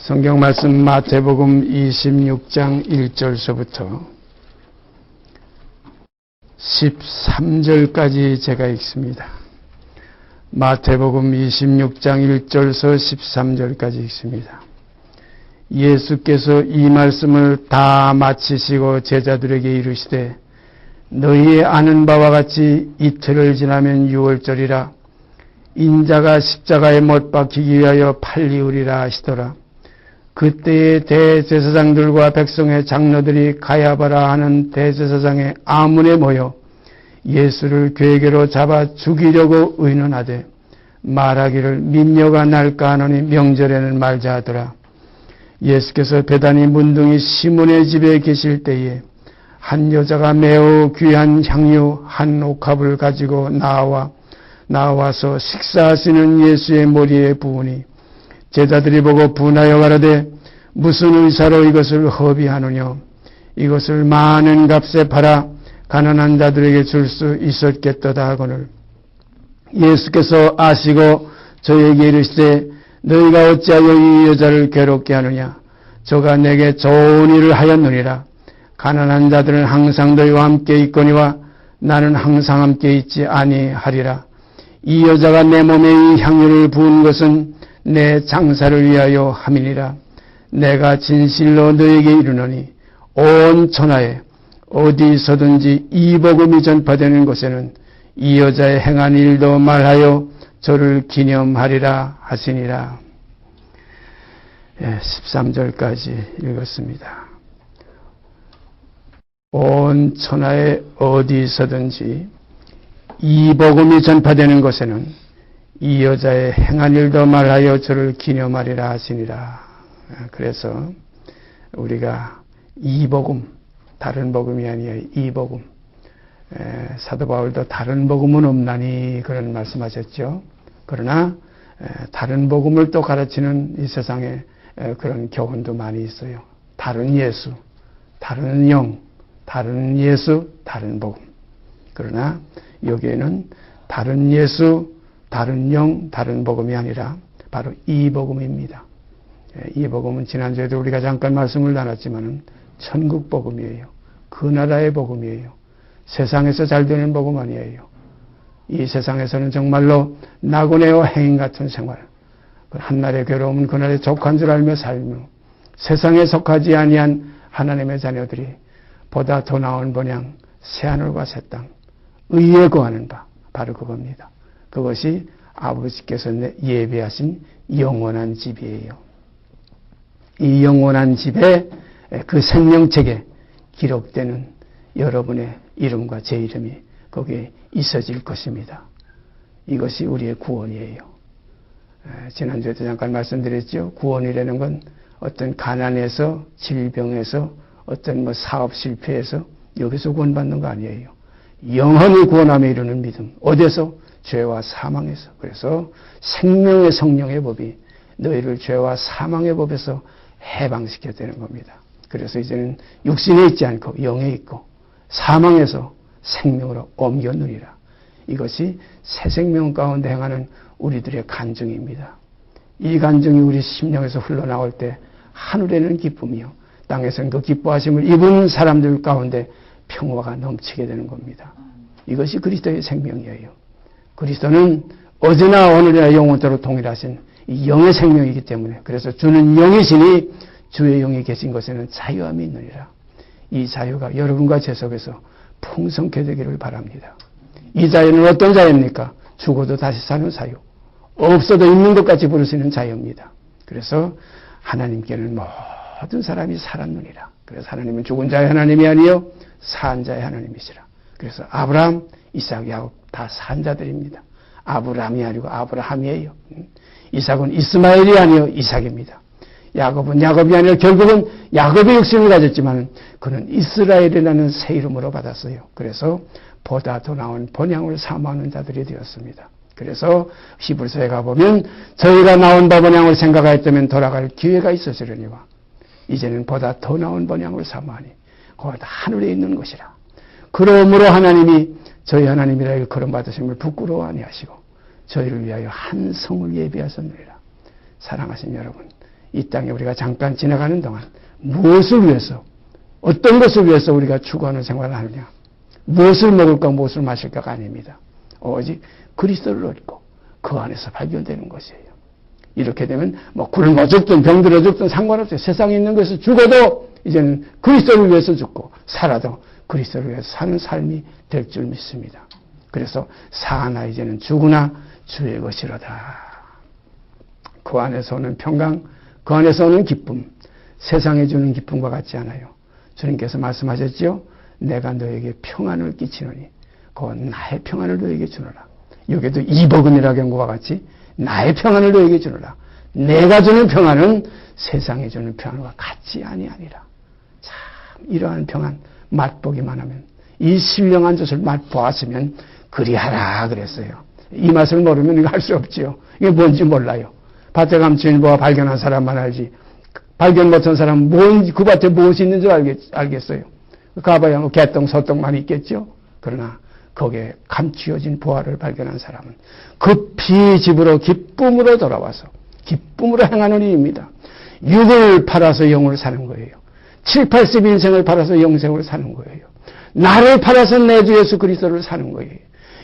성경 말씀 마태복음 26장 1절서부터 13절까지 제가 읽습니다. 마태복음 26장 1절서 13절까지 읽습니다. 예수께서 이 말씀을 다 마치시고 제자들에게 이르시되 너희의 아는 바와 같이 이틀을 지나면 유월절이라 인자가 십자가에 못 박히기 위하여 팔리우리라 하시더라. 그때에 대제사장들과 백성의 장로들이 가야바라 하는 대제사장의 아문에 모여 예수를 궤계로 잡아 죽이려고 의논하되 말하기를 민녀가 날까 하노니 명절에는 말자 하더라. 예수께서 베다니 문둥이 시몬의 집에 계실 때에 한 여자가 매우 귀한 향유 한 옥합을 가지고 나와서 식사하시는 예수의 머리에 부으니 제자들이 보고 분하여 가라되 무슨 의사로 이것을 허비하느냐. 이것을 많은 값에 팔아 가난한 자들에게 줄 수 있었겠도다 하거늘 예수께서 아시고 저에게 이르시되 너희가 어찌하여 이 여자를 괴롭게 하느냐. 저가 내게 좋은 일을 하였느니라. 가난한 자들은 항상 너희와 함께 있거니와 나는 항상 함께 있지 아니하리라. 이 여자가 내 몸에 이 향유를 부은 것은 내 장사를 위하여 함이니라. 내가 진실로 너에게 이르노니 온 천하에 어디서든지 이 복음이 전파되는 곳에는 이 여자의 행한 일도 말하여 저를 기념하리라 하시니라. 13절까지 읽었습니다. 온 천하에 어디서든지 이 복음이 전파되는 곳에는 이 여자의 행한 일도 말하여 저를 기념하리라 하시니라. 그래서 우리가 이 복음, 다른 복음이 아니에요. 이 복음. 사도 바울도 다른 복음은 없나니 그런 말씀하셨죠. 그러나 다른 복음을 또 가르치는 이 세상에 그런 교훈도 많이 있어요. 다른 예수, 다른 영, 다른 예수, 다른 복음. 그러나 여기에는 다른 예수, 다른 영, 다른 복음이 아니라 바로 이 복음입니다. 이 복음은 지난주에도 우리가 잠깐 말씀을 나눴지만은 천국 복음이에요. 그 나라의 복음이에요. 세상에서 잘 되는 복음 아니에요. 이 세상에서는 정말로 나고네와 행인 같은 생활, 한날의 괴로움은 그날의 족한 줄 알며 살며 세상에 속하지 아니한 하나님의 자녀들이 보다 더 나은 번양 새하늘과 새 땅 의에 거하는 바 바로 그겁니다. 그것이 아버지께서 예비하신 영원한 집이에요. 이 영원한 집에 그 생명책에 기록되는 여러분의 이름과 제 이름이 거기에 있어질 것입니다. 이것이 우리의 구원이에요. 지난주에도 잠깐 말씀드렸죠. 구원이라는 건 어떤 가난에서 질병에서 어떤 사업 실패에서 여기서 구원받는 거 아니에요. 영원히 구원함에 이르는 믿음. 어디서? 죄와 사망에서. 그래서 생명의 성령의 법이 너희를 죄와 사망의 법에서 해방시켜야 되는 겁니다. 그래서 이제는 육신에 있지 않고 영에 있고 사망에서 생명으로 옮겼느니라. 이것이 새 생명 가운데 행하는 우리들의 간증입니다. 이 간증이 우리 심령에서 흘러나올 때 하늘에는 기쁨이요 땅에서는 그 기뻐하심을 입은 사람들 가운데 평화가 넘치게 되는 겁니다. 이것이 그리스도의 생명이에요. 그리스도는 어제나 오늘이나 영원토록 동일하신 이 영의 생명이기 때문에 그래서 주는 영이시니 주의 영이 계신 곳에는 자유함이 있느니라. 이 자유가 여러분과 제 속에서 풍성케 되기를 바랍니다. 이 자유는 어떤 자유입니까? 죽어도 다시 사는 자유. 없어도 있는 것 같이 부를 수 있는 자유입니다. 그래서 하나님께는 모든 사람이 살았느니라. 그래서 하나님은 죽은 자의 하나님이 아니요 산 자의 하나님이시라. 그래서 아브라함, 이삭, 야곱 다 산 자들입니다. 아브라함이 아니고 아브라함이에요. 이삭은 이스마엘이 아니요 이삭입니다. 야곱은 야곱이 아니라 결국은 야곱의 육신을 가졌지만 그는 이스라엘이라는 새 이름으로 받았어요. 그래서 보다 더 나은 번양을 사모하는 자들이 되었습니다. 그래서 히브리서에 가보면 저희가 나온 바 번양을 생각하였다면 돌아갈 기회가 있었으려니와 이제는 보다 더 나은 번양을 사모하니 그가 다 하늘에 있는 것이라. 그러므로 하나님이 저희 하나님이라 일컬음 받으심을 부끄러워 아니하시고 저희를 위하여 한 성을 예비하셨느니라. 사랑하신 여러분, 이 땅에 우리가 잠깐 지나가는 동안 무엇을 위해서, 어떤 것을 위해서 우리가 추구하는 생활을 하느냐. 무엇을 먹을까 무엇을 마실까가 아닙니다. 오직 그리스도를 얻고 그 안에서 발견되는 것이에요. 이렇게 되면 뭐 굶어 죽든 병들어 죽든 상관없어요. 세상에 있는 것을 죽어도 이제는 그리스도를 위해서 죽고 살아도 그리스도를 위해서 사는 삶이 될 줄 믿습니다. 그래서 사나 이제는 죽으나 주의 것이로다. 그 안에서 오는 평강, 그 안에서 오는 기쁨, 세상에 주는 기쁨과 같지 않아요. 주님께서 말씀하셨죠. 내가 너에게 평안을 끼치노니 곧 나의 평안을 너에게 주노라. 여기도 이복음이라 경고와 같이 나의 평안을 너에게 주노라. 내가 주는 평안은 세상에 주는 평안과 같지 아니하니라. 참 이러한 평안 맛보기만 하면, 이 신령한 젖을 맛보았으면 그리하라 그랬어요. 이 맛을 모르면 이거 할 수 없지요. 이게 뭔지 몰라요. 밭에 가면 주인보아 발견한 사람만 알지, 발견 못한 사람은 그 밭에 무엇이 있는 줄 알겠어요. 가봐야 뭐 개똥 소똥만 있겠죠. 그러나 거기에 감추어진 보화를 발견한 사람은 급히 집으로 기쁨으로 돌아와서 기쁨으로 행하는 일입니다. 육을 팔아서 영을 사는 거예요. 7, 80인생을 팔아서 영생을 사는 거예요. 나를 팔아서 내 주 예수 그리스도를 사는 거예요.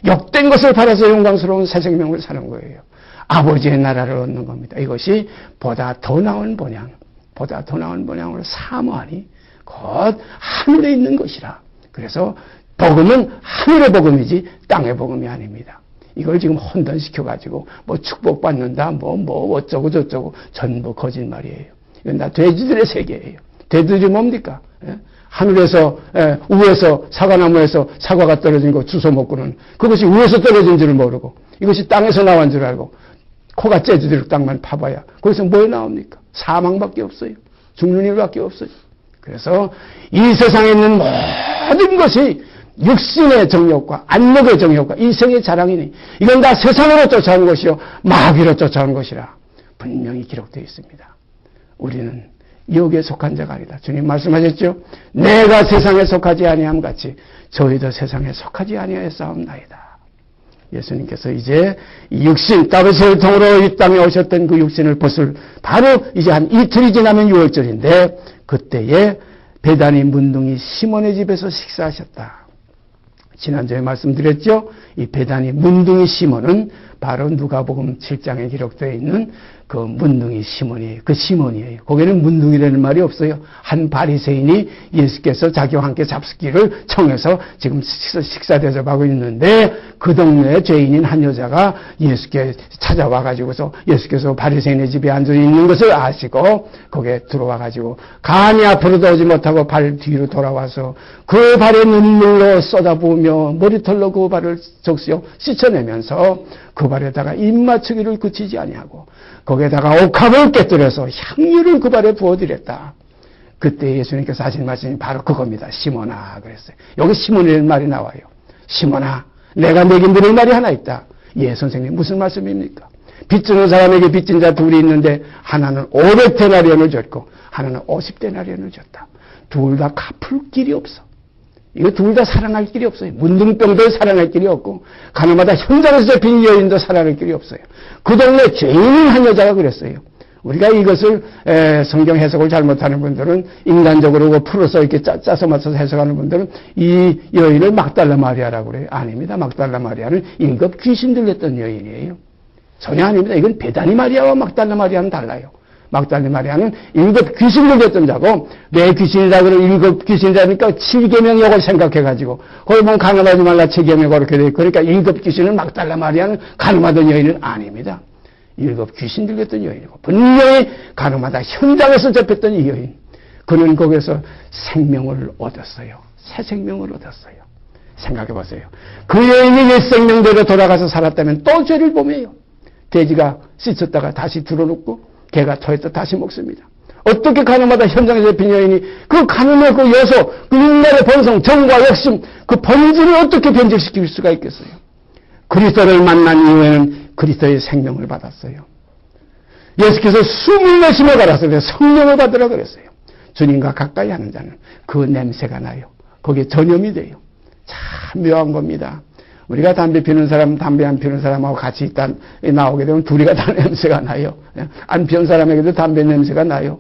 욕된 것을 팔아서 영광스러운 새 생명을 사는 거예요. 아버지의 나라를 얻는 겁니다. 이것이 보다 더 나은 본향, 보다 더 나은 본향을 사모하니 곧 하늘에 있는 것이라. 그래서 복음은 하늘의 복음이지 땅의 복음이 아닙니다. 이걸 지금 혼돈시켜가지고 뭐 축복받는다, 뭐 어쩌고 저쩌고 전부 거짓말이에요. 이건 다 돼지들의 세계예요. 돼지들이 뭡니까? 하늘에서, 위에서 사과나무에서 사과가 떨어진 거 주워 먹고는 그것이 위에서 떨어진 줄을 모르고 이것이 땅에서 나온 줄 알고 코가 째지도록 땅만 파봐야 거기서 뭐 나옵니까? 사망밖에 없어요. 죽는 일밖에 없어요. 그래서 이 세상에 있는 모든 것이 육신의 정욕과 안목의 정욕과 인생의 자랑이니 이건 다 세상으로 쫓아온 것이요 마귀로 쫓아온 것이라 분명히 기록되어 있습니다. 우리는 여기에 속한 자가 아니다. 주님 말씀하셨죠. 내가 세상에 속하지 아니함 같이 저희도 세상에 속하지 아니하였사옵나이다. 예수님께서 이제 육신 다윗의 통으로 이 땅에 오셨던 그 육신을 벗을 바로 이제 한 이틀이 지나면 6월절인데 그때에 베다니 문둥이 시몬의 집에서 식사하셨다. 지난주에 말씀드렸죠. 이 베다니 문둥이 시몬은 바로 누가복음 7장에 기록되어 있는 그 문둥이 시몬이에요. 그 시몬이에요. 거기는 문둥이라는 말이 없어요. 한 바리새인이 예수께서 자기와 함께 잡숫기를 청해서 지금 식사 대접하고 있는데 그 동네에 죄인인 한 여자가 예수께 찾아와가지고서 예수께서 바리새인의 집에 앉아 있는 것을 아시고 거기에 들어와가지고 감히 앞으로도 오지 못하고 발 뒤로 돌아와서 그 발에 눈물로 쏟아부으며 머리털로 그 발을 적시어 씻어내면서 그 발에다가 입맞추기를 그치지 아니하고 거기에다가 옥합을 깨뜨려서 향유를 그 발에 부어드렸다. 그때 예수님께서 하신 말씀이 바로 그겁니다. 시몬아 그랬어요. 여기 시몬이라는 말이 나와요. 시몬아 내가 내게 들을 말이 하나 있다. 예 선생님 무슨 말씀입니까? 빚주는 사람에게 빚진 자 둘이 있는데 하나는 500데나리온을 줬고 하나는 50데나리온을 줬다. 둘 다 갚을 길이 없어. 이거 둘 다 사랑할 길이 없어요. 문둥병도 사랑할 길이 없고 가나마다 현장에서 잡힌 여인도 사랑할 길이 없어요. 그 동네 죄인인 한 여자가 그랬어요. 우리가 이것을 성경 해석을 잘못하는 분들은 인간적으로 풀어서 이렇게 짜서 맞춰서 해석하는 분들은 이 여인을 막달라 마리아라고 그래요. 아닙니다. 막달라 마리아는 일곱 귀신 들렸던 여인이에요. 전혀 아닙니다. 이건 베다니 마리아와 막달라 마리아는 달라요. 막달라 마리아는 일곱 귀신 들렸던 자고 내 귀신이라 그러면 일곱 귀신이라니까 7계명 이걸 생각해가지고 거기 보면 가늠하지 말라 7계명 그렇게 돼 있고 그러니까 일곱 귀신은 막달라 마리아는 가늠하던 여인은 아닙니다. 일곱 귀신 들렸던 여인이고 분명히 가늠하다 현장에서 잡혔던 이 여인 그는 거기서 생명을 얻었어요. 새 생명을 얻었어요. 생각해보세요. 그 여인이 옛 생명대로 돌아가서 살았다면 또 죄를 범해요. 돼지가 씻었다가 다시 들어놓고 개가 토했다 다시 먹습니다. 어떻게 가늠하다 현장에 잡힌 여인이 그 가늠의 그 요소, 그 인간의 본성, 정과 욕심, 그 본질을 어떻게 변질시킬 수가 있겠어요? 그리스도를 만난 이후에는 그리스도의 생명을 받았어요. 예수께서 숨을 내쉬며 가라서 성령을 받으라 그랬어요. 주님과 가까이 하는 자는 그 냄새가 나요. 거기에 전염이 돼요. 참 묘한 겁니다. 우리가 담배 피우는 사람, 담배 안 피우는 사람하고 같이 있다 나오게 되면 둘이가 다 냄새가 나요. 안 피운 사람에게도 담배 냄새가 나요.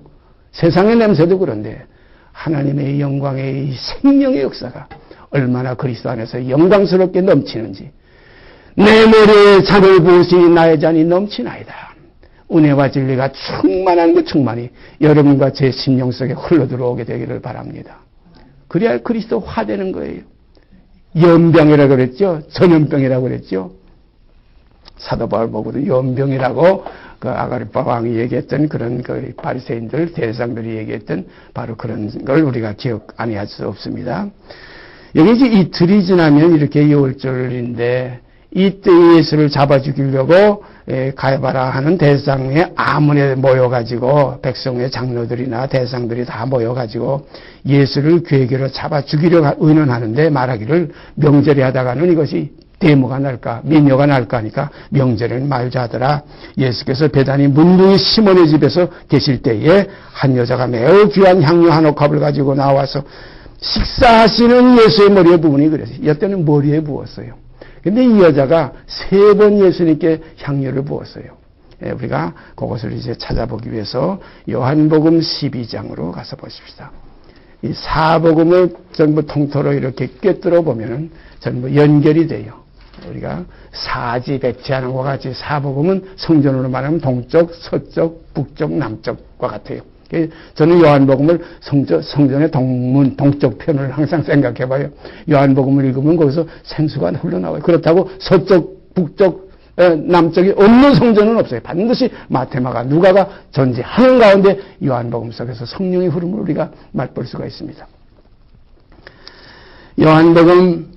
세상의 냄새도 그런데 하나님의 영광의 이 생명의 역사가 얼마나 그리스도 안에서 영광스럽게 넘치는지. 내 머리에 잔을 부으시니 나의 잔이 넘치나이다. 은혜와 진리가 충만한 그 충만이 여러분과 제 심령 속에 흘러들어오게 되기를 바랍니다. 그래야 그리스도화 되는 거예요. 연병이라고 그랬죠. 전염병이라고 그랬죠. 사도 바울 보고도 연병이라고 그 아가리파 왕이 얘기했던 그런 그 바리새인들 대상들이 얘기했던 바로 그런 걸 우리가 기억 아니할 수 없습니다. 여기 이제 이틀이 지나면 이렇게 6월절인데 이때 예수를 잡아 죽이려고 가야바라 하는 대상의 아문에 모여가지고 백성의 장로들이나 대상들이 다 모여가지고 예수를 괴계로 잡아 죽이려 의논하는데 말하기를 명절에 하다가는 이것이 데모가 날까 민요가 날까 하니까 명절에는 말자 하더라. 예수께서 베다니 문둥이 시몬의 집에서 계실 때에 한 여자가 매우 귀한 향유 한 옥합을 가지고 나와서 식사하시는 예수의 머리에 부으니 그랬어요. 이때는 머리에 부었어요. 근데 이 여자가 3번 예수님께 향유를 부었어요. 우리가 그것을 이제 찾아보기 위해서 요한복음 12장으로 가서 보십시다. 이 사복음을 전부 통틀어 이렇게 꿰뚫어 보면은 전부 연결이 돼요. 우리가 사지백지하는 것 같이 사복음은 성전으로 말하면 동쪽, 서쪽, 북쪽, 남쪽과 같아요. 저는 요한복음을 성전의 동문, 동쪽 편을 항상 생각해봐요. 요한복음을 읽으면 거기서 생수가 흘러나와요. 그렇다고 서쪽, 북쪽, 남쪽이 없는 성전은 없어요. 반드시 마테마가, 누가가 존재하는 가운데 요한복음 속에서 성령의 흐름을 우리가 맛볼 수가 있습니다. 요한복음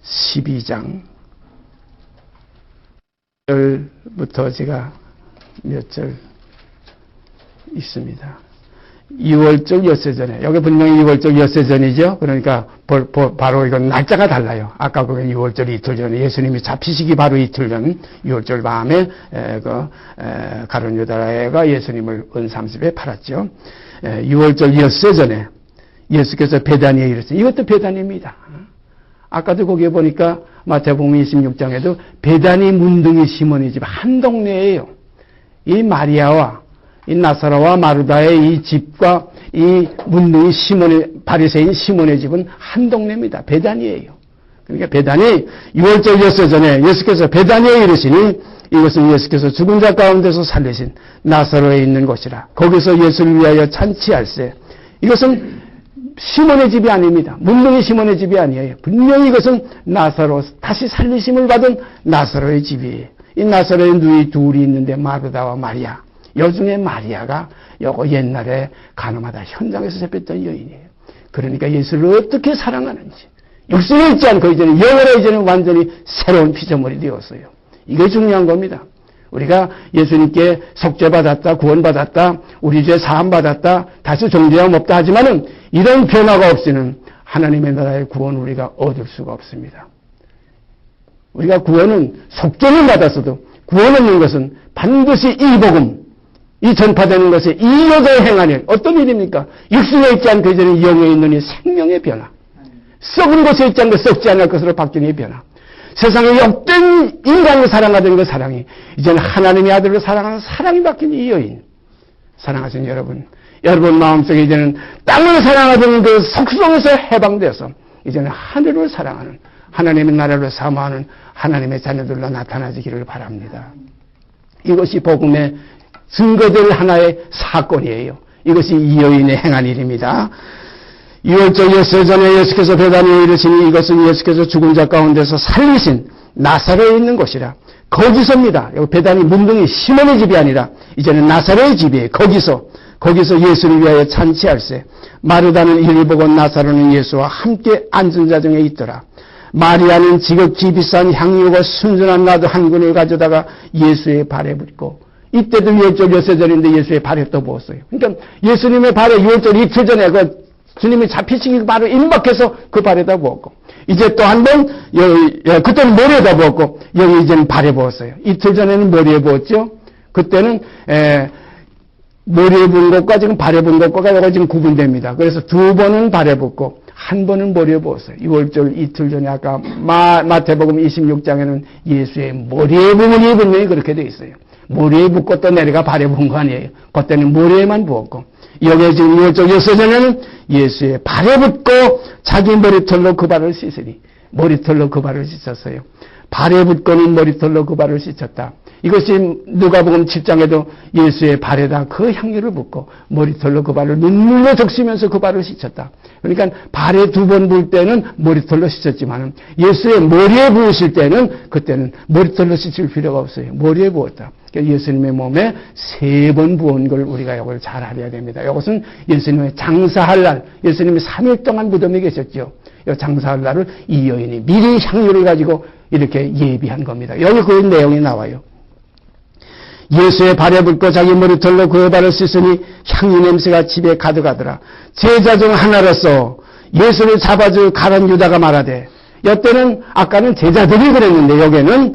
12장 부터 제가 몇 절 있습니다. 2월절 엿새 전에, 여기 분명히 2월절 엿새 전이죠. 그러니까 바로 이건 날짜가 달라요. 아까 그게 6월절 이틀 전에 예수님이 잡히시기 바로 이틀 전 6월절 밤에 가룟 유다가 예수님을 은 30에 팔았죠. 6월절 엿새 전에 예수께서 베다니에 이르셨어요. 이것도 베다니입니다. 아까도 거기에 보니까 마태복음 26장에도 베다니 문둥이 시몬의 집 한 동네예요. 이 마리아와 이 나사로와 마르다의 이 집과 이 문둥이 시몬의 바리새인 시몬의 집은 한 동네입니다. 베다니예요. 그러니까 베다니 6월절 엿새 전에 예수께서 베다니에 이르시니 이것은 예수께서 죽은 자 가운데서 살리신 나사로에 있는 곳이라. 거기서 예수를 위하여 잔치할세. 이것은 시몬의 집이 아닙니다. 문둥이 시몬의 집이 아니에요. 분명히 이것은 나사로 다시 살리심을 받은 나사로의 집이에요. 이 나사로의 누이 둘이 있는데 마르다와 마리아. 여중에 마리아가 요거 옛날에 가늠하다 현장에서 잡혔던 여인이에요. 그러니까 예수를 어떻게 사랑하는지 육신에 있지 않고 이제는 영으로 이제는 완전히 새로운 피조물이 되었어요. 이게 중요한 겁니다. 우리가 예수님께 속죄받았다, 구원받았다, 우리 죄 사함받았다, 다시 정죄함 없다 하지만은 이런 변화가 없이는 하나님의 나라의 구원을 우리가 얻을 수가 없습니다. 우리가 구원은 속죄는 받았어도 구원 얻는 것은 반드시 이 복음, 이 전파되는 것에 이 여자의 행하는 어떤 일입니까? 육신에 있지 않고 이제는 영에 있는 이 생명의 변화. 썩은 것에 있지 않고 썩지 않을 것으로 바뀌는 이 변화. 세상에 역된 인간을 사랑하던 그 사랑이 이제는 하나님의 아들을 사랑하는 사랑이 바뀐 이 여인. 사랑하신 여러분, 여러분 마음속에 이제는 땅을 사랑하던 그 속성에서 해방되어서 이제는 하늘을 사랑하는 하나님의 나라를 사모하는 하나님의 자녀들로 나타나지기를 바랍니다. 이것이 복음의 증거될 하나의 사건이에요. 이것이 이 여인의 행한 일입니다. 6월절 엿새 전에 예수께서 베다니에 이르시니 이것은 예수께서 죽은 자 가운데서 살리신 나사로에 있는 곳이라. 거기서입니다. 여기 베다니 문둥이 시몬의 집이 아니라 이제는 나사로의 집이에요. 거기서 예수를 위하여 잔치할세. 마르다는 이를 보고 나사로는 예수와 함께 앉은 자 중에 있더라. 마리아는 지극히 비싼 향유와 순전한 나도 한 근을 가져다가 예수의 발에 붓고, 이때도 6월절 엿새 전인데 예수의 발에 또 부었어요. 그러니까 예수님의 발에 6월절 이틀 전에 주님이 잡히시길 바로 임박해서 그 발에다 부었고, 이제 또 한 번, 그때는 머리에다 부었고, 여기 이제는 발에 부었어요. 이틀 전에는 머리에 부었죠? 그때는, 머리에 부은 것과 지금 발에 부은 것과 지금 구분됩니다. 그래서 2번은 발에 붓고, 한 번은 머리에 부었어요. 6월절 이틀 전에 아까 마태복음 26장에는 예수의 머리에 부분이 분명히 그렇게 되어 있어요. 머리에 붓고 또 내려가 발에 부은 거 아니에요. 그때는 머리에만 부었고, 여기에 지금 6월절 여섯전에는 예수의 발에 붓고 자기 머리털로 그 발을 씻으니, 머리털로 그 발을 씻었어요. 발에 붓고는 머리털로 그 발을 씻었다. 이것이 누가복음 7장에도 예수의 발에다 그 향유를 붓고 머리털로 그 발을 눈물로 적시면서 그 발을 씻었다. 그러니까 발에 2번 부을 때는 머리털로 씻었지만 예수의 머리에 부으실 때는 그때는 머리털로 씻을 필요가 없어요. 머리에 부었다. 그러니까 예수님의 몸에 3번 부은 걸 우리가 이걸 잘 알아야 됩니다. 이것은 예수님의 장사할 날, 예수님이 3일 동안 무덤에 계셨죠. 이 장사할 날을 이 여인이 미리 향유를 가지고 이렇게 예비한 겁니다. 여기 그 내용이 나와요. 예수의 발에 붓고 자기 머리털로 그의 발을 씻으니 향유 냄새가 집에 가득하더라. 제자 중 하나로서 예수를 잡아줄 가룟 유다가 말하되, 이때는 아까는 제자들이 그랬는데 여기는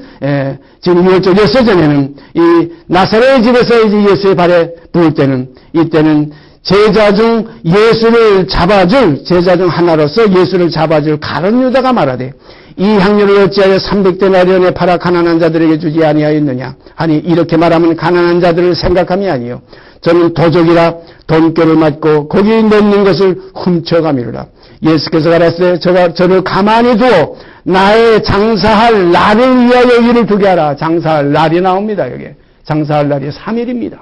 지금 6월절 여섯전에는 이 나사렛의 집에서 이제 예수의 발에 부을 때는, 이때는 제자 중 예수를 잡아줄, 제자 중 하나로서 예수를 잡아줄 가룟 유다가 말하되, 이 향유를 어찌하여 300데나리온에 팔아 가난한 자들에게 주지 아니하였느냐 하니, 이렇게 말하면 가난한 자들을 생각함이 아니요 저는 도적이라 돈꾀를 맞고 거기 넣는 것을 훔쳐가미르라. 예수께서 가라사대 저를 가만히 두어 나의 장사할 날을 위하여 일을 두게 하라. 장사할 날이 나옵니다. 여기 장사할 날이 3일입니다.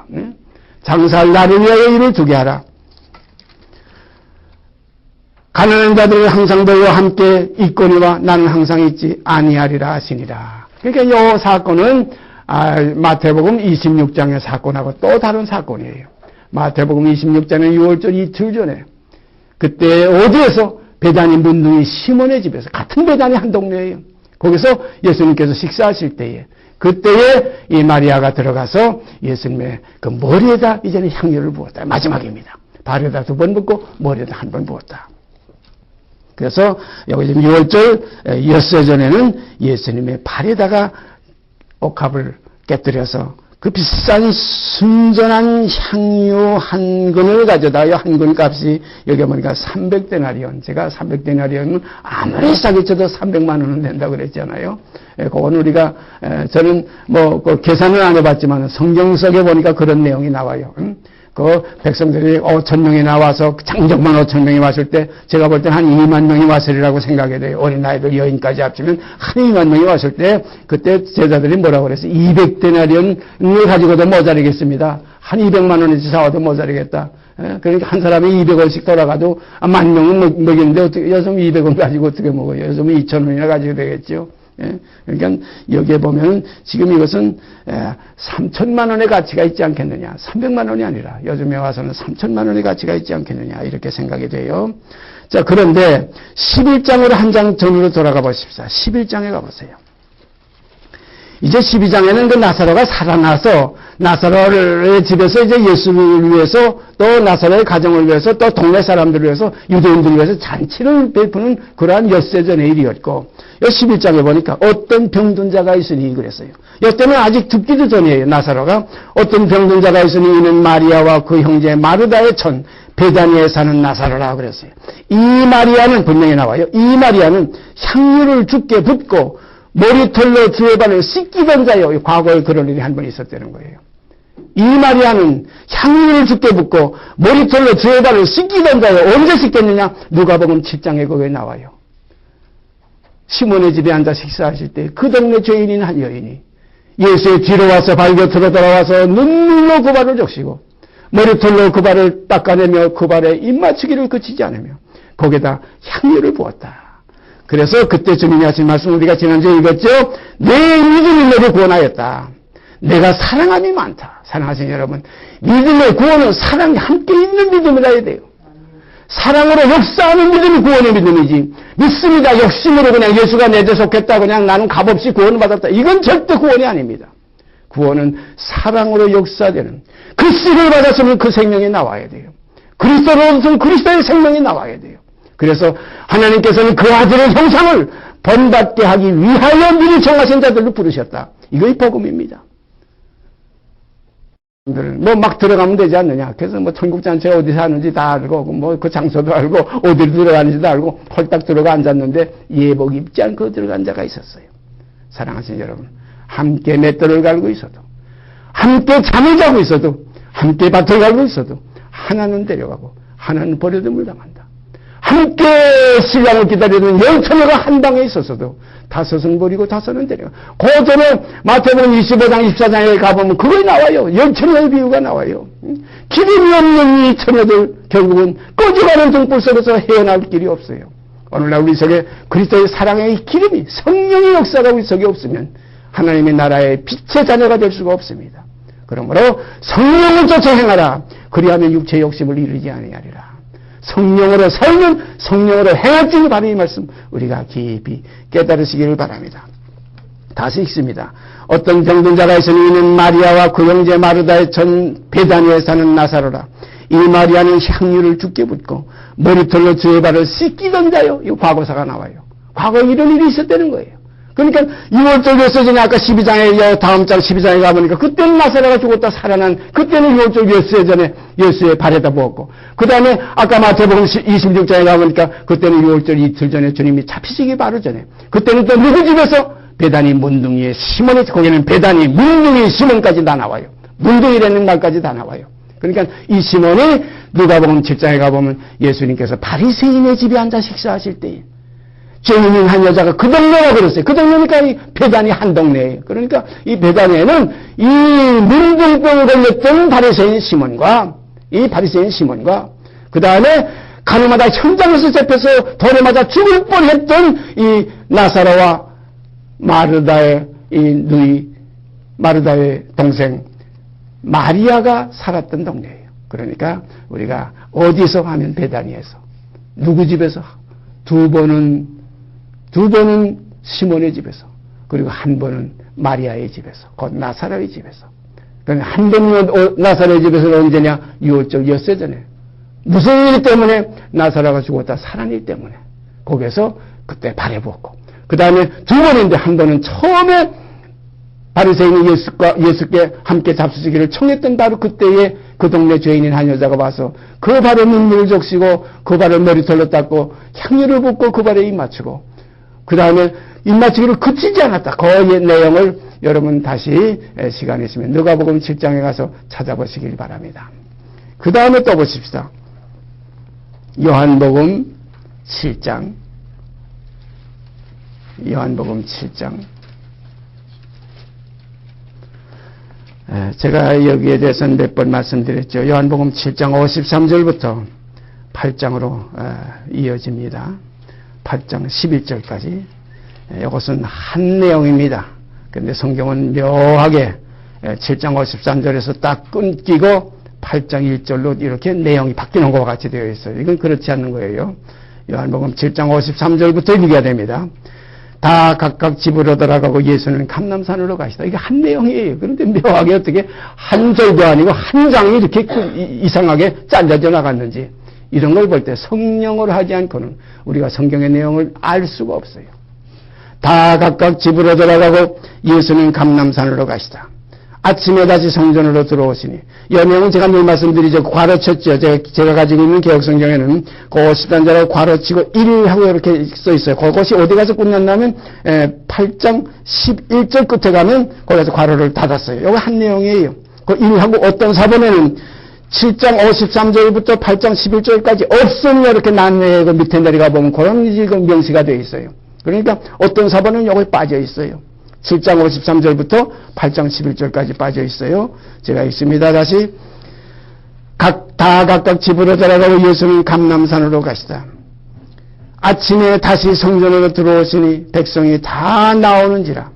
장사할 날을 위하여 일을 두게 하라. 가난한 자들을 항상 너희와 함께 있거니와 나는 항상 있지 아니하리라 하시니라. 그러니까 이 사건은 마태복음 26장의 사건하고 또 다른 사건이에요. 마태복음 26장은 6월절 이틀 전에, 그때 어디에서? 베다니 문둥이 시몬의 집에서, 같은 베다니 한 동네예요. 거기서 예수님께서 식사하실 때에, 그때에 이 마리아가 들어가서 예수님의 그 머리에다 이제는 향유를 부었다. 마지막입니다. 발에다 2번 붓고 머리에다 1번 부었다. 그래서 여기 지금 6월절 엿새전에는 예수님의 발에다가 옥합을 깨뜨려서 그 비싼 순전한 향유 한 근을 가져다요. 한 근 값이 여기 보니까 300데나리온. 제가 300데나리온은 아무리 싸게 쳐도 300만 원은 된다고 그랬잖아요. 그건 우리가 저는 그 계산을 안 해봤지만 성경 속에 보니까 그런 내용이 나와요. 그 백성들이 5,000명이 나와서 장정만 5,000명이 왔을 때 제가 볼 때는 한 2만 명이 왔으리라고 생각이 돼요. 어린아이들 여인까지 합치면 한 2만 명이 왔을 때 그때 제자들이 뭐라고 그랬어요? 200데나리온을 가지고도 모자르겠습니다. 한 200만 원어치 사와도 모자르겠다. 그러니까 한 사람이 200원씩 돌아가도 10,000명은 먹이는데 어떻게 요즘 200원 가지고 어떻게 먹어요? 요즘은 2,000원이나 가지고 되겠죠. 그러니까 여기에 보면 지금 이것은 3천만 원의 가치가 있지 않겠느냐. 300만 원이 아니라 요즘에 와서는 3천만 원의 가치가 있지 않겠느냐. 이렇게 생각이 돼요. 자, 그런데 11장으로 한 장 전으로 돌아가 보십시오. 11장에 가보세요. 이제 12장에는 그 나사로가 살아나서 나사로의 집에서 이제 예수를 위해서 또 나사로의 가정을 위해서 또 동네 사람들을 위해서 유대인들을 위해서 잔치를 베푸는 그러한 엿새전의 일이었고, 11장에 보니까 어떤 병든 자가 있으니 그랬어요. 이때는 아직 죽기도 전이에요. 나사로가 어떤 병든 자가 있으니 이는 마리아와 그 형제 마르다의 촌 베다니에 사는 나사로라 그랬어요. 이 마리아는 분명히 나와요. 이 마리아는 향유를 주께 붓고 머리털로 주의 발을 씻기던 자요. 과거에 그런 일이 한 번 있었다는 거예요. 이 마리아는 향유를 주께 붓고 머리털로 주의 발을 씻기던 자요. 언제 씻겠느냐? 누가복음 7장에 거기에 나와요. 시몬의 집에 앉아 식사하실 때 그 동네 죄인인 한 여인이 예수의 뒤로 와서 발 곁으로 돌아와서 눈물로 그 발을 적시고 머리털로 그 발을 닦아내며 그 발에 입맞추기를 그치지 않으며 거기에다 향유를 부었다. 그래서 그때 주님이 하신 말씀 우리가 지난주에 읽었죠. 내 믿음이 너를 구원하였다. 내가 사랑함이 많다. 사랑하시는 여러분, 믿음의 구원은 사랑이 함께 있는 믿음이라 해야 돼요. 사랑으로 역사하는 믿음이 구원의 믿음이지, 믿습니다 욕심으로 그냥 예수가 내 데 속했다 그냥 나는 값없이 구원을 받았다, 이건 절대 구원이 아닙니다. 구원은 사랑으로 역사되는, 그 씨를 받았으면 그 생명이 나와야 돼요. 그리스도로서는 그리스도의 생명이 나와야 돼요. 그래서 하나님께서는 그 아들의 형상을 본받게 하기 위하여 미리 정하신 자들로 부르셨다. 이것이 복음입니다. 뭐 막 들어가면 되지 않느냐. 그래서 뭐 천국잔치가 어디서 하는지 다 알고, 뭐 그 장소도 알고, 어디로 들어가는지도 알고, 홀딱 들어가 앉았는데 예복 입지 않고 들어간 자가 있었어요. 사랑하시는 여러분, 함께 맷돌을 갈고 있어도, 함께 잠을 자고 있어도, 함께 밭을 갈고 있어도, 하나는 데려가고, 하나는 버려둠을 당한다. 함께 신랑을 기다리는 10처녀가 한 방에 있었어도 다섯은 버리고 다섯은 데려가. 그 전에 마태복음 25장 24장에 가보면 그거에 나와요. 10처녀의 비유가 나와요. 기름이 없는 이 처녀들 결국은 꺼져가는 등불 속에서 헤어나올 길이 없어요. 오늘날 우리 속에 그리스도의 사랑의 기름이, 성령의 역사가 우리 속에 없으면 하나님의 나라의 빛의 자녀가 될 수가 없습니다. 그러므로 성령을 쫓아 행하라. 그리하면 육체의 욕심을 이루지 아니하리라. 성령으로 살면 성령으로 행할지니 바로 이 말씀 우리가 깊이 깨달으시기를 바랍니다. 다시 읽습니다. 어떤 병든 자가 있으니 이는 마리아와 그 형제 마르다의 전 베다니에 사는 나사로라. 이 마리아는 향유를 죽게 붓고 머리털로 주의 발을 씻기던 자요. 이 과거사가 나와요. 과거에 이런 일이 있었다는 거예요. 그러니까 6월절 엿새전에 아까 12장에 다음 장 12장에 가보니까 그때는 나사로가 죽었다 살아난 그때는 6월절 엿새전에 예수의 발에다 부었고 그 다음에 아까 마태복음 26장에 가보니까 그때는 6월절 이틀 전에 주님이 잡히시기 바로 전에 그때는 또 누구 집에서 베다니 문둥이의 시몬의 거기는 베다니 문둥이 시몬까지 다 나와요. 문둥이라는 말까지 다 나와요. 그러니까 이 시몬이 누가복음 7장에 가보면 예수님께서 바리새인의 집에 앉아 식사하실 때에 죄인인 한 여자가 그 동네가 그랬어요. 그 동네니까 이 베다니 한 동네예요. 그러니까 이 베다니에는 이 문둥병 걸렸던 바리새인 시몬과 이 바리새인 시몬과 그 다음에 가늠하다 현장에서 잡혀서 돌에 맞아 죽을 뻔했던 이 나사로와 마르다의 이 누이 마르다의 동생 마리아가 살았던 동네예요. 그러니까 우리가 어디서 하면 베다니에서 누구 집에서 두 번은 시몬의 집에서 그리고 한 번은 마리아의 집에서 곧 나사로의 집에서 그러니까 한 번은 나사로의 집에서는 언제냐 6월절 엿새 전에 무슨 일 때문에 나사로가 죽었다 살아난 일 때문에 거기서 그때 발에 부었고 그 다음에 두 번인데 한 번은 처음에 바리새인이 예수께 함께 잡수시기를 청했던 바로 그때에 그 동네 죄인인 한 여자가 와서 그 발에 눈물을 적시고 그 발을 머리털로 닦고 향유를 붓고 그 발에 입 맞추고 그 다음에 입 맞추기를 그치지 않았다. 그 내용을 여러분 다시 시간 있으면 누가복음 7장에 가서 찾아보시길 바랍니다. 그 다음에 또 보십시다. 요한복음 7장 제가 여기에 대해서는 몇 번 말씀드렸죠. 요한복음 7장 53절부터 8장으로 이어집니다. 8장 11절까지. 이것은 한 내용입니다. 그런데 성경은 묘하게 7장 53절에서 딱 끊기고 8장 1절로 이렇게 내용이 바뀌는 것과 같이 되어 있어요. 이건 그렇지 않는 거예요. 요한복음 7장 53절부터 읽어야 됩니다. 다 각각 집으로 돌아가고 예수는 감람산으로 가시다. 이게 한 내용이에요. 그런데 묘하게 어떻게 한 절도 아니고 한 장이 이렇게 이상하게 잘려져 나갔는지 이런 걸 볼 때 성령으로 하지 않고는 우리가 성경의 내용을 알 수가 없어요. 다 각각 집으로 돌아가고 예수는 감람산으로 가시다. 아침에 다시 성전으로 들어오시니 이 내용은 제가 늘 말씀드리죠. 괄호쳤죠. 제가 가지고 있는 개혁성경에는 그 50단자로 괄호치고 1하고 이렇게 써 있어요. 그것이 어디 가서 끝났냐면 8장 11절 끝에 가면 거기서 괄호를 닫았어요. 이거 한 내용이에요. 그 1하고 어떤 사본에는 7장 53절부터 8장 11절까지 없으면 이렇게 나뉘고 밑에 내려가 보면 그런 지금 명시가 되어 있어요. 그러니까 어떤 사본은 여기 빠져 있어요. 7장 53절부터 8장 11절까지 빠져 있어요. 제가 읽습니다. 다시 다 각각 집으로 돌아가고 예수는 감람산으로 가시다. 아침에 다시 성전으로 들어오시니 백성이 다 나오는지라.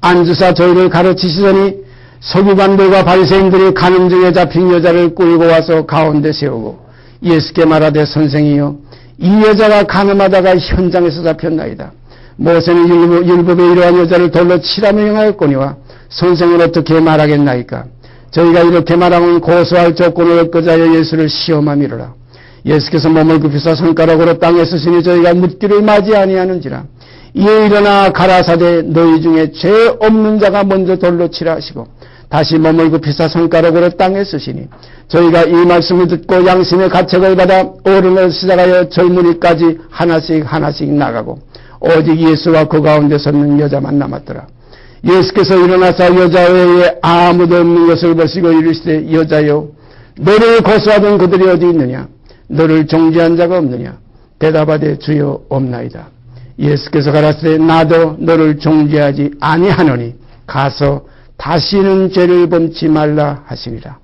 안주사 저희를 가르치시더니 서기관들과 바리새인들이 가늠 중에 잡힌 여자를 끌고 와서 가운데 세우고 예수께 말하되 선생이여 이 여자가 가늠하다가 현장에서 잡혔나이다. 모세는 율법에 이러한 여자를 돌로 치라며 명하였거니와 선생은 어떻게 말하겠나이까. 저희가 이렇게 말하면 고소할 조건을 얻고자 예수를 시험함이로라. 예수께서 몸을 굽히사 손가락으로 땅에 쓰시니 저희가 묻기를 맞이 아니하는지라. 이에 일어나 가라사대 너희 중에 죄 없는 자가 먼저 돌로 치라 하시고 다시 몸을 굽히사 손가락으로 땅에 쓰시니 저희가 이 말씀을 듣고 양심의 가책을 받아 어른을 시작하여 젊은이까지 하나씩 나가고 오직 예수와 그 가운데 섰는 여자만 남았더라. 예수께서 일어나사 여자 외에 아무도 없는 것을 보시고 이르시되 여자여 너를 고소하던 그들이 어디 있느냐? 너를 정죄한 자가 없느냐? 대답하되 주여 없나이다. 예수께서 가라사대 나도 너를 정죄하지 아니하노니 가서 다시는 죄를 범치 말라 하시니라.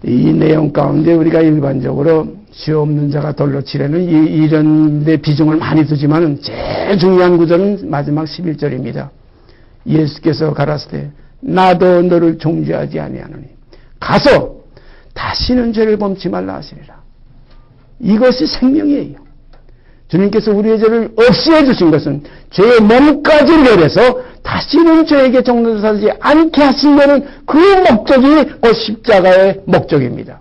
이 내용 가운데 우리가 일반적으로 죄 없는 자가 돌로 치려는 이런 데 비중을 많이 두지만 제일 중요한 구절은 마지막 11절입니다. 예수께서 가라사대 나도 너를 정죄하지 아니하노니 가서 다시는 죄를 범치 말라 하시니라. 이것이 생명이에요. 주님께서 우리의 죄를 없이해 주신 것은 죄의 몸까지 멸해서 다시는 죄에게 종노릇하지 않게 하신 것은 그 목적이 그 십자가의 목적입니다.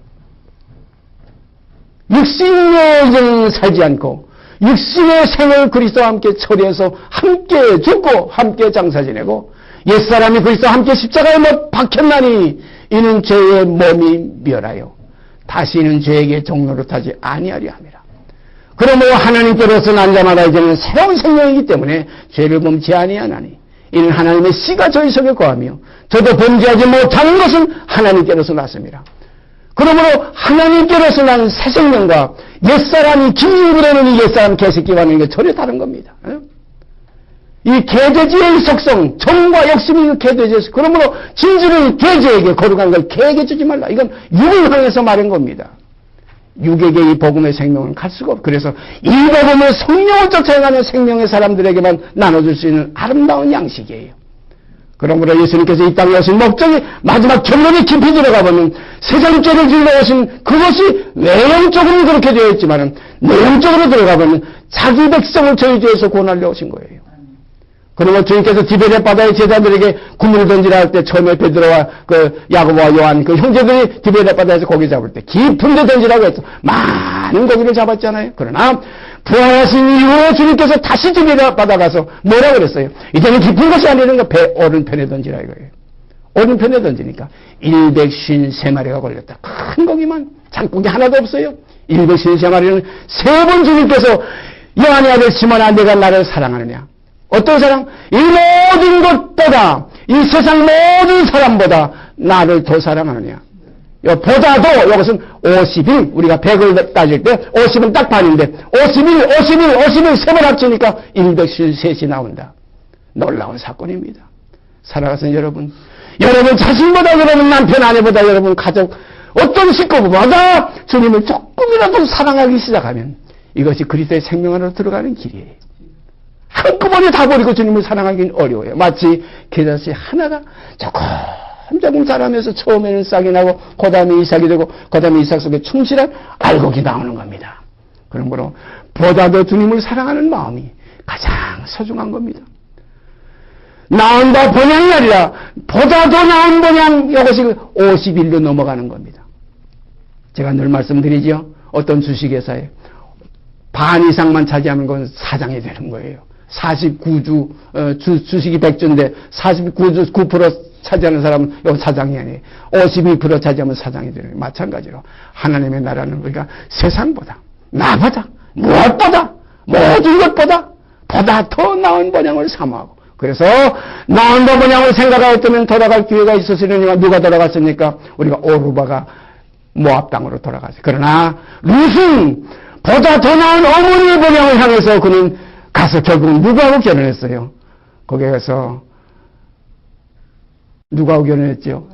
육신의 인생을 살지 않고 육신의 생을 그리스도와 함께 처리해서 함께 죽고 함께 장사 지내고 옛사람이 그리스도와 함께 십자가에 못 박혔나니 이는 죄의 몸이 멸하여 다시는 죄에게 종노릇하지 아니하려 함이라. 그러므로 하나님께로서 난 자마다 이제는 새로운 생명이기 때문에 죄를 범치 아니하나니 이는 하나님의 씨가 저희 속에 거하며 저도 범죄하지 못하는 것은 하나님께로서 났습니다. 그러므로 하나님께로서 난 새 생명과 옛사람이 기인부려는 이 옛사람 개새끼와는 게 전혀 다른 겁니다. 이 개돼지의 속성, 정과 욕심이 그 개돼지에서 그러므로 진주는 돼지에게 거룩한 걸 개에게 주지 말라. 이건 육을 향해서 말한 겁니다. 육에게 이 복음의 생명은 갈 수가 없고 그래서 이 복음의 성령을 쫓아가는 생명의 사람들에게만 나눠줄 수 있는 아름다운 양식이에요. 그러므로 예수님께서 이 땅에 오신 목적이 마지막 결론이 깊이 들어가 보면 세상죄를 질러 오신 그것이 외형적으로는 그렇게 되어 있지만 내용적으로 들어가 보면 자기 백성을 저희 죄에서 구원하려 오신 거예요. 그러면 주님께서 디베레 바다의 제자들에게 구물을 던지라 할 때 처음에 베드로와 그 야고보와 요한 그 형제들이 디베레 바다에서 고기 잡을 때 깊은 데 던지라고 했어. 많은 고기를 잡았잖아요. 그러나 부활하신 이후에 주님께서 다시 디베레 바다 가서 뭐라고 그랬어요? 이제는 깊은 곳이 아니라 배 오른편에 던지라 이거예요. 오른편에 던지니까 153마리가 걸렸다. 큰 고기만 장고기 하나도 없어요. 153마리는 세 번 주님께서 요한의 아들 시몬아 내가 나를 사랑하느냐? 어떤 사랑? 이 모든 것보다 이 세상 모든 사람보다 나를 더 사랑하느냐? 보다도 이것은 50일 우리가 100을 따질 때 50은 딱 반인데 51 세 번 합치니까 153이 나온다. 놀라운 사건입니다. 살아가신 여러분 자신보다 여러분 남편 아내보다 여러분 가족 어떤 식구보다 주님을 조금이라도 사랑하기 시작하면 이것이 그리스도의 생명 안으로 들어가는 길이에요. 한꺼번에 다 버리고 주님을 사랑하기는 어려워요. 마치 겨자씨 하나가 조금 자라면서 처음에는 싹이 나고 그 다음에 이삭이 되고 그 다음에 이삭 속에 충실한 알곡이 나오는 겁니다. 그러므로 보다도 주님을 사랑하는 마음이 가장 소중한 겁니다. 나은 바 본향이 아니라 보다 더 나은 본향 이것이 50일로 넘어가는 겁니다. 제가 늘 말씀드리죠. 어떤 주식회사에 반 이상만 차지하는 건 사장이 되는 거예요. 49주 주식이 100주인데 49주 9% 차지하는 사람은 여기 사장이 아니에요. 52% 차지하면 사장이 되는 거예요. 마찬가지로 하나님의 나라는 우리가 세상보다 나보다 무엇보다 모든 것보다 보다 더 나은 본향을 사모하고 그래서 나은 본향을 생각하였다면 돌아갈 기회가 있었으려니와 누가 돌아갔습니까? 우리가 오르바가 모압 땅으로 돌아갔어요. 그러나 룻은 보다 더 나은 어머니의 본향을 향해서 그는 가서 결국은 누구하고 결혼했어요? 거기에 가서 누구하고 결혼했죠?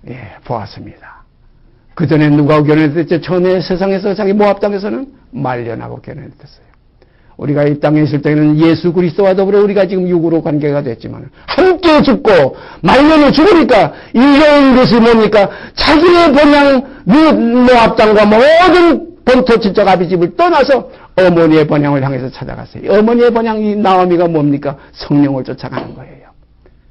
예, 보았습니다. 그 전에 누구하고 결혼했었죠? 전에 세상에서 자기 모압 땅에서는 말년하고 결혼했었어요. 우리가 이 땅에 있을 때는 예수 그리스도와 더불어 우리가 지금 육으로 관계가 됐지만 함께 죽고 말년에 죽으니까 이런 것이 뭡니까? 자기의 본향 모압 땅과 모든 본토 친척 아비집을 떠나서 어머니의 본향을 향해서 찾아갔어요. 어머니의 본향 이 나오미가 뭡니까? 성령을 쫓아가는 거예요.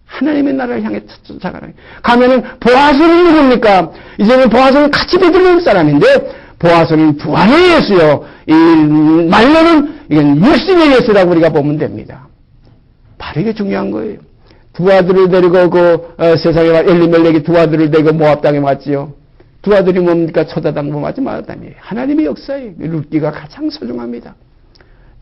하나님의 나라를 향해 쫓아가는 거예요. 가면은 보아스는 누굽니까? 이제는 보아스는 같이 베들레헴 사람인데 보아스는 부활의 예수요. 이 말로는 이건 육신의 예수라고 우리가 보면 됩니다. 바로 이게 중요한 거예요. 두 아들을 데리고 세상에 엘리멜렉이 두 아들을 데리고 모압 땅에 왔지요. 두 아들이 뭡니까? 초다당 모압이 마다당이에요. 하나님의 역사에 룻기가 가장 소중합니다.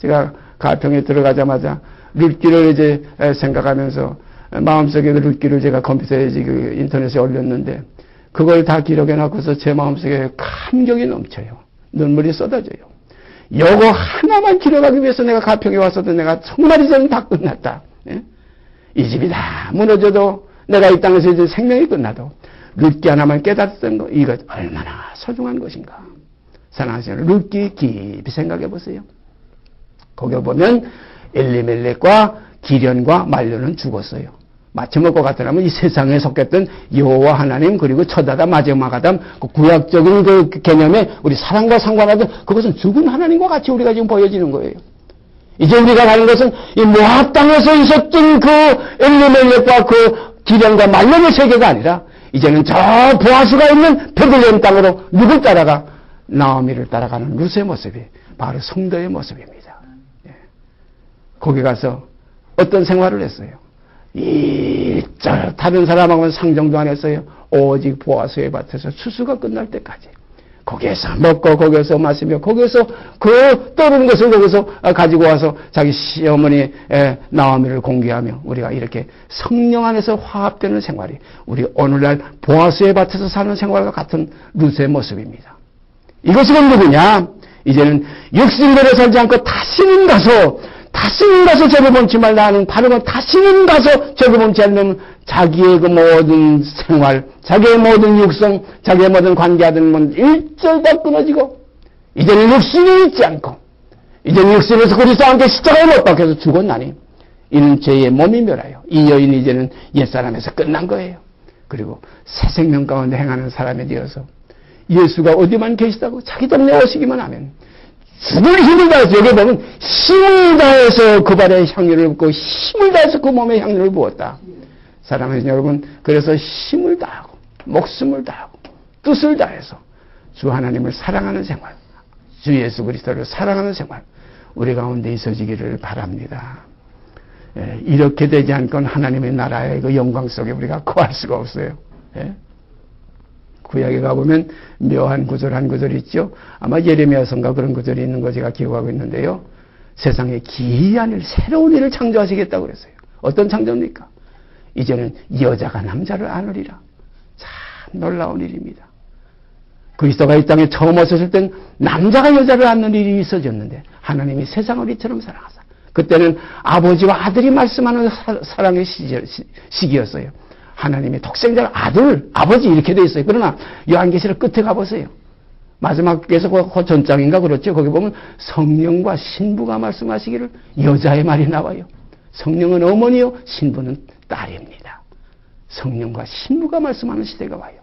제가 가평에 들어가자마자 룻기를 이제 생각하면서 마음속에 룻기를 제가 컴퓨터에 인터넷에 올렸는데 그걸 다 기록해 놓고서 제 마음속에 감격이 넘쳐요. 눈물이 쏟아져요. 요거 하나만 기록하기 위해서 내가 가평에 왔어도 내가 정말 이제는 다 끝났다. 예? 이 집이 다 무너져도 내가 이 땅에서 이제 생명이 끝나도 룻기 하나만 깨닫던 거 이것 얼마나 소중한 것인가. 사랑하시는 룻기 깊이 생각해 보세요. 거기 보면 엘리멜렉과 기련과 말료는 죽었어요. 마치 먹고 같으라면 이 세상에 속했던 여호와 하나님 그리고 첫아담 마지막 아담 그 구약적인 그 개념에 우리 사랑과 상관하던 그것은 죽은 하나님과 같이 우리가 지금 보여지는 거예요. 이제 우리가 가는 것은 이 모압 땅에서 있었던 그 엘리멜렉과 그 기련과 말료의 세계가 아니라 이제는 저 보아스가 있는 베들레헴 땅으로 누굴 따라가 나오미를 따라가는 룻의 모습이 바로 성도의 모습입니다. 예. 거기 가서 어떤 생활을 했어요? 다른 사람하고는 상정도 안 했어요. 오직 보아스의 밭에서 추수가 끝날 때까지 거기에서 먹고 거기에서 마시며 거기에서 그 떠오르는 것을 거기서 가지고 와서 자기 시어머니 나오미를 공개하며 우리가 이렇게 성령 안에서 화합되는 생활이 우리 오늘날 보아스의 밭에서 사는 생활과 같은 룻의 모습입니다. 이것이 누구냐? 이제는 육신대로 살지 않고 다시는 가서 죄를 범치 말라 하는 바르고 다시는 가서 죄를 범치 않는 자기의 그 모든 생활, 자기의 모든 육성, 자기의 모든 관계하던 일절 다 끊어지고 이제는 육신이 있지 않고 이제는 육신에서 그리스도와 함께 십자가에 못 박혀서 죽었나니 이는 죄의 몸이 멸하여 이 여인이 이제는 옛사람에서 끝난 거예요. 그리고 새 생명 가운데 행하는 사람이 되어서 예수가 어디만 계시다고 자기 동네 오시기만 하면 죽을 힘을 다해서 여기 보면 힘을 다해서 그 발에 향유를 붓고 힘을 다해서 그 몸에 향유를 부었다. 사랑하는 여러분, 그래서 힘을 다하고 목숨을 다하고 뜻을 다해서 주 하나님을 사랑하는 생활, 주 예수 그리스도를 사랑하는 생활 우리 가운데 있어지기를 바랍니다. 예, 이렇게 되지 않고는 하나님의 나라의 그 영광 속에 우리가 거할 수가 없어요. 예? 구약에 가보면 묘한 구절 한 구절이 있죠. 아마 예레미야서인가 그런 구절이 있는 거 제가 기억하고 있는데요. 세상에 기이한 일, 새로운 일을 창조하시겠다고 그랬어요. 어떤 창조입니까? 이제는 여자가 남자를 안으리라. 참 놀라운 일입니다. 그리스도가 이 땅에 처음 오셨을 땐 남자가 여자를 안는 일이 있어졌는데 하나님이 세상을 이처럼 사랑하사. 그때는 아버지와 아들이 말씀하는 사랑의 시기였어요. 하나님의 독생자 아들, 아버지 이렇게 돼 있어요. 그러나 요한계시록 끝에 가보세요. 마지막에서 그 전장인가 그렇죠. 거기 보면 성령과 신부가 말씀하시기를 여자의 말이 나와요. 성령은 어머니요, 신부는 딸입니다. 성령과 신부가 말씀하는 시대가 와요.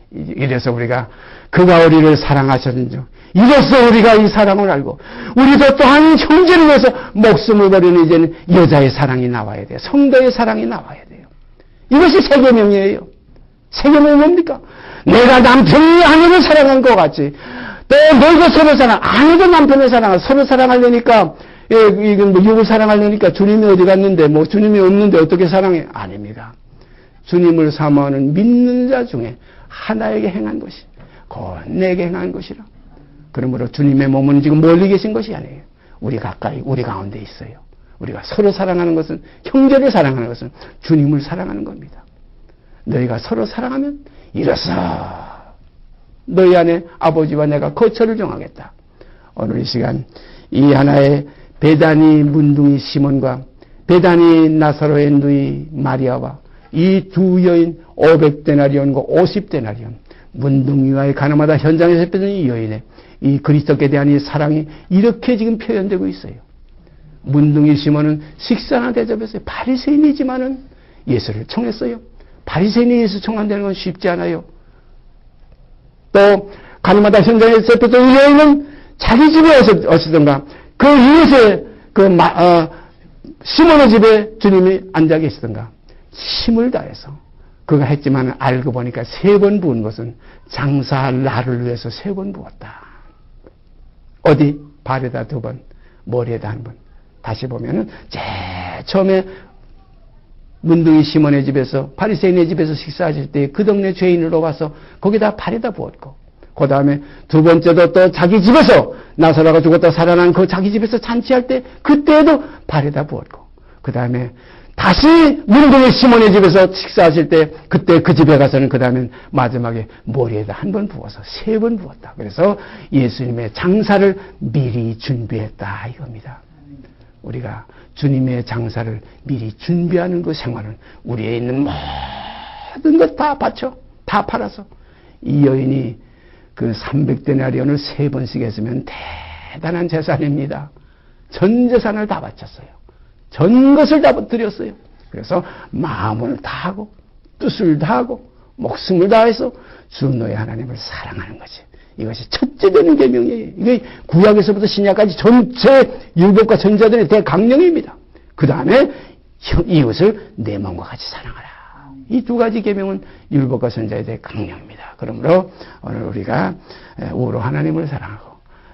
이래서 우리가 그가 우리를 사랑하셨는지 이로써 우리가 이 사랑을 알고 우리도 또한 형제를 위해서 목숨을 버리는 이제는 여자의 사랑이 나와야 돼요. 성도의 사랑이 나와야 돼요. 이것이 세계명이에요. 세계명이 뭡니까? 내가 남편이 아내를 사랑한 것 같이 또 너희도 서로 사랑, 아내도 남편을 사랑하고 서로 사랑하려니까 이건 육을 사랑하려니까 주님이 어디 갔는데 주님이 없는데 어떻게 사랑해? 아닙니다. 주님을 사모하는 믿는 자 중에 하나에게 행한 것이 곧 내게 행한 것이라. 그러므로 주님의 몸은 지금 멀리 계신 것이 아니에요. 우리 가까이 우리 가운데 있어요. 우리가 서로 사랑하는 것은 형제를 사랑하는 것은 주님을 사랑하는 겁니다. 너희가 서로 사랑하면 이로써 너희 안에 아버지와 내가 거처를 정하겠다. 오늘 이 시간 이 하나의 베다니 문둥이 시몬과 베다니 나사로의 누이 마리아와 이 두 여인 500데나리온과 50데나리온 문둥이와의 가늠하다 현장에서 펴던 이 여인의 이 그리스도께 대한 이 사랑이 이렇게 지금 표현되고 있어요. 문둥이 시몬은 식사나 대접했어요. 바리새인이지만은 예수를 청했어요. 바리새인이 예수 청한다는 건 쉽지 않아요. 또 가늠하다 현장에서 펴던 이 여인은 자기 집에 어시던가 그 이웃에 시몬의 집에 주님이 앉아 계시던가 힘을 다해서 그가 했지만 알고 보니까 3번 부은 것은 장사할 날을 위해서 3번 부었다. 어디? 발에다 2번, 머리에다 1번. 다시 보면은 제일 처음에 문둥이 시몬의 집에서 바리새인의 집에서 식사하실 때 그 동네 죄인으로 와서 거기다 발에다 부었고 그 다음에 두 번째도 또 자기 집에서 나사로가 죽었다 살아난 그 자기 집에서 잔치할 때 그때도 발에다 부었고 그 다음에 다시 문둥이 시몬의 집에서 식사하실 때 그때 그 집에 가서는 그 다음에 마지막에 머리에다 한 번 부어서 3번 부었다. 그래서 예수님의 장사를 미리 준비했다 이겁니다. 우리가 주님의 장사를 미리 준비하는 그 생활은 우리에 있는 모든 것 다 바쳐 다 팔아서 이 여인이 그 300데나리온을 3번씩 했으면 대단한 재산입니다. 전 재산을 다 바쳤어요. 전 것을 다 드렸어요. 그래서 마음을 다하고 뜻을 다하고 목숨을 다해서 주 너의 하나님을 사랑하는 것이 이것이 첫째 되는 계명이에요. 이게 구약에서부터 신약까지 전체 율법과 전자들의 대강령입니다. 그 다음에 이웃을 내 마음과 같이 사랑하라. 이 두 가지 계명은 율법과 전자의 대강령입니다. 그러므로 오늘 우리가 우로 하나님을 사랑하고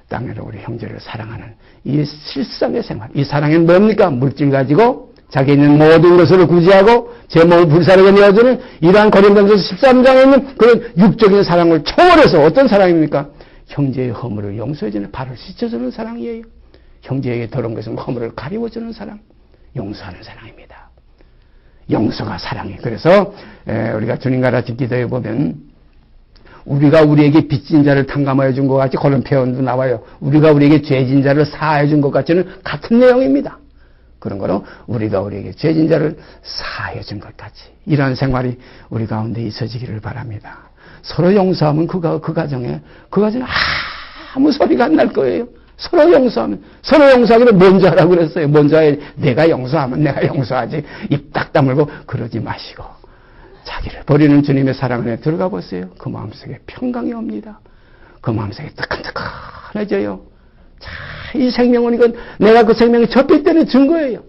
땅으로 우리 형제를 사랑하는 이 실상의 생활. 이 사랑은 뭡니까? 물질 가지고 자기 있는 모든 것을 구제하고 제 몸을 불사르게 내어주는 이러한 고린도전서 13장에 있는 그런 육적인 사랑을 초월해서 어떤 사랑입니까? 형제의 허물을 용서해주는 발을 씻어주는 사랑이에요. 형제에게 더러운 것은 허물을 가리워주는 사랑, 용서하는 사랑입니다. 용서가 사랑이에요. 그래서 우리가 주님과 같이 기도해 보면 우리가 우리에게 빚진 자를 탕감하여 준 것 같이 그런 표현도 나와요. 우리가 우리에게 죄진 자를 사하여 준 것 같이는 같은 내용입니다. 그런 거로 우리가 우리에게 죄진 자를 사하여 준 것 같이 이러한 생활이 우리 가운데 있어지기를 바랍니다. 서로 용서하면 그 가정에 아무 소리가 안 날 거예요. 서로 용서하기를 먼저 하라고 그랬어요. 먼저 해. 내가 용서하면 내가 용서하지. 입 딱 다물고 그러지 마시고 자기를 버리는 주님의 사랑 안에 들어가 보세요. 그 마음속에 평강이 옵니다. 그 마음속에 뜨끈뜨끈해져요. 자, 이 생명은 이건 내가 그 생명이 접힐 때는 증거예요.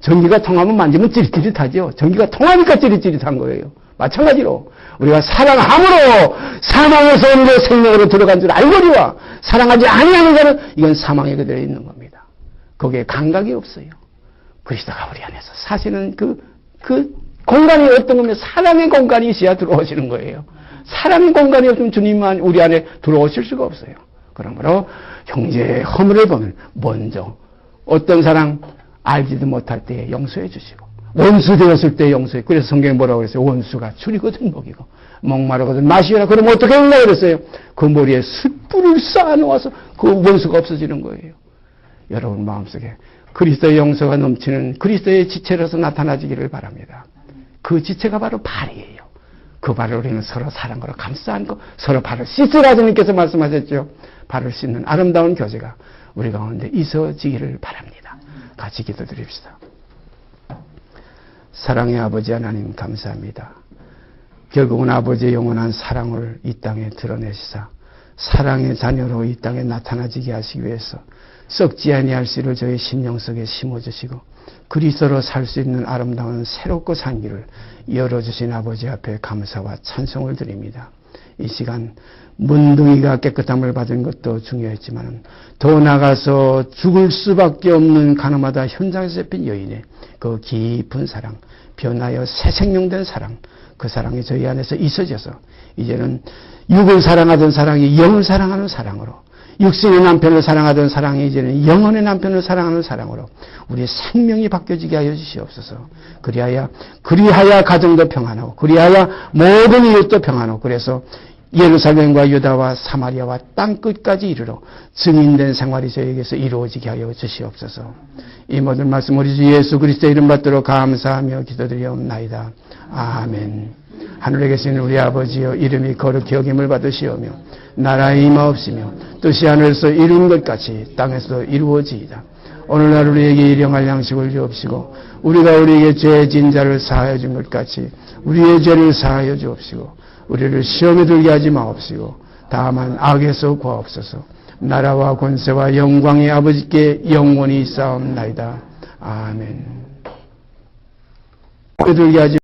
전기가 통하면 만지면 찌릿찌릿하죠. 전기가 통하니까 찌릿찌릿한 거예요. 마찬가지로 우리가 사랑함으로 사망에서 오히려 생명으로 들어간 줄 알거니와 사랑하지 아니하는 자는 이건 사망에 그대로 있는 겁니다. 거기에 감각이 없어요. 그리스도가 우리 안에서 사실은 그 공간이 어떤 거면 사랑의 공간이 있어야 들어오시는 거예요. 사랑의 공간이 없으면 주님만 우리 안에 들어오실 수가 없어요. 그러므로 형제의 허물을 보면 먼저 어떤 사랑 알지도 못할 때 용서해 주시고 원수 되었을 때 용서해. 그래서 성경에 뭐라고 그랬어요? 원수가 줄이거든 먹이고 목마르거든 마시라. 그러면 어떻게 했나 그랬어요? 그 머리에 숯불을 쌓아놓아서 그 원수가 없어지는 거예요. 여러분 마음속에 그리스도의 용서가 넘치는 그리스도의 지체로서 나타나지기를 바랍니다. 그 지체가 바로 발이에요. 그 발을 우리는 서로 사랑으로 감싸 안고 서로 발을 씻으라 주님께서 말씀하셨죠. 발을 씻는 아름다운 교제가 우리 가운데 있어지기를 바랍니다. 같이 기도드립시다. 사랑의 아버지 하나님 감사합니다. 결국은 아버지의 영원한 사랑을 이 땅에 드러내시사 사랑의 자녀로 이 땅에 나타나지게 하시기 위해서 썩지 아니할 씨를 저희 심령 속에 심어주시고 그리스도로 살 수 있는 아름다운 새롭고 산 길을 열어주신 아버지 앞에 감사와 찬송을 드립니다. 이 시간 문둥이가 깨끗함을 받은 것도 중요했지만 더 나가서 죽을 수밖에 없는 가늠하다 현장에서 잡힌 여인의 그 깊은 사랑, 변하여 새 생명된 사랑, 그 사랑이 저희 안에서 있어져서 이제는 육을 사랑하던 사랑이 영을 사랑하는 사랑으로, 육신의 남편을 사랑하던 사랑이 이제는 영혼의 남편을 사랑하는 사랑으로 우리의 생명이 바뀌어지게 하여 주시옵소서. 그리하여 가정도 평안하고 그리하여 모든 이웃도 평안하고 그래서 예루살렘과 유다와 사마리아와 땅끝까지 이르러 증인된 생활이 저에게서 이루어지게 하여 주시옵소서. 이 모든 말씀 우리 주 예수 그리스도의 이름 받도록 감사하며 기도드리옵나이다. 아멘. 하늘에 계신 우리 아버지여 이름이 거룩히 여김을 받으시오며 나라의 임하옵시며 뜻이 하늘에서 이룬 것 같이 땅에서 이루어지이다. 오늘날 우리에게 일용할 양식을 주옵시고 우리가 우리에게 죄진 자를 사하여 준 것 같이 우리의 죄를 사하여 주옵시고 우리를 시험에 들게 하지 마옵시고 다만 악에서 구하옵소서. 나라와 권세와 영광이 아버지께 영원히 있사옵나이다. 아멘. 들게 하지